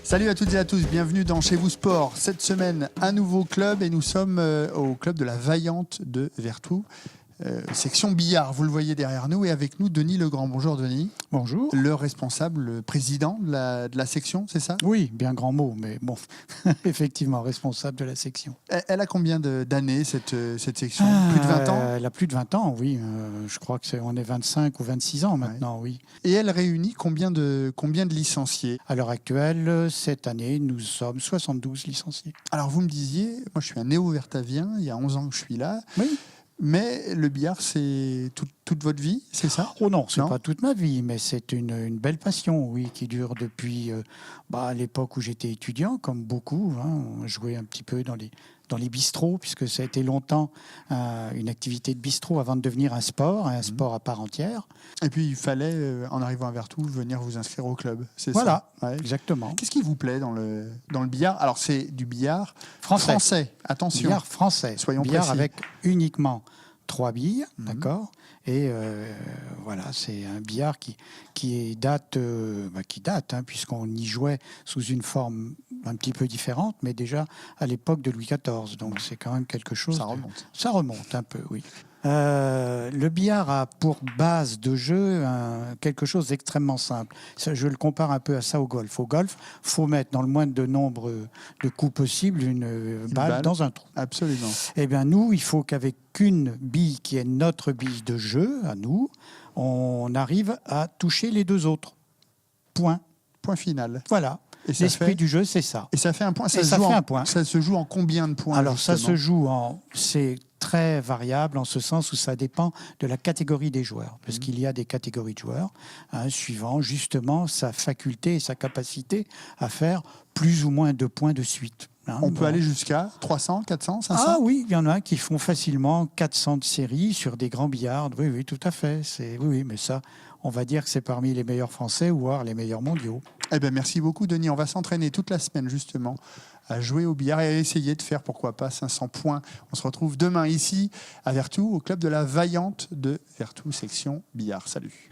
Salut à toutes et à tous, bienvenue dans Chez vous Sport. Cette semaine, un nouveau club et nous sommes au club de la Vaillante de Vertou. Section billard, vous le voyez derrière nous, et avec nous Denis Legrand. Bonjour Denis. Bonjour. Le responsable, le président de la section, c'est ça? Oui, bien grand mot, mais bon, effectivement, responsable de la section. Elle a combien d'années cette section? Plus de 20 ans? Elle a plus de 20 ans, oui. Je crois qu'on est 25 ou 26 ans maintenant, oui. Et elle réunit combien de licenciés? À l'heure actuelle, cette année, nous sommes 72 licenciés. Alors vous me disiez, moi je suis un néo-vertavien, il y a 11 ans que je suis là. Oui. Mais le billard, c'est toute votre vie, c'est ça? Oh non, c'est pas toute ma vie, mais c'est une belle passion, oui, qui dure depuis à l'époque où j'étais étudiant, comme beaucoup. On jouait un petit peu dans les bistrots, puisque ça a été longtemps une activité de bistrot avant de devenir un sport à part entière. Et puis il fallait, en arrivant à Vertou, venir vous inscrire au club, c'est ça? Voilà, exactement. Qu'est-ce qui vous plaît dans le billard? Alors c'est du billard français. Attention. Billard français. Soyons billard précis. avec uniquement 3 billes, d'accord. Et voilà, c'est un billard qui date, puisqu'on y jouait sous une forme un petit peu différente, mais déjà à l'époque de Louis XIV. Donc c'est quand même quelque chose. Ça remonte. Ça remonte un peu, oui. Le billard a pour base de jeu quelque chose d'extrêmement simple. Je le compare un peu à ça au golf. Au golf, il faut mettre dans le moindre de nombre de coups possible une balle dans un trou. Absolument. Eh bien, nous, il faut qu'avec une bille qui est notre bille de jeu, à nous, on arrive à toucher les deux autres. Point. Point final. Voilà. L'esprit du jeu, c'est ça. Et ça fait un point. Ça fait un point. Ça se joue en combien de points? Alors, justement? ça se joue c'est très variable en ce sens où ça dépend de la catégorie des joueurs. Parce qu'il y a des catégories de joueurs, suivant justement sa faculté et sa capacité à faire plus ou moins de points de suite. On peut aller jusqu'à 300, 400, 500? Ah oui, il y en a qui font facilement 400 de série sur des grands billards. Oui, tout à fait. Oui, mais ça, on va dire que c'est parmi les meilleurs Français, voire les meilleurs mondiaux. Eh bien, merci beaucoup, Denis. On va s'entraîner toute la semaine, justement, à jouer au billard et à essayer de faire, pourquoi pas, 500 points. On se retrouve demain ici, à Vertou, au club de la Vaillante de Vertou, section billard. Salut.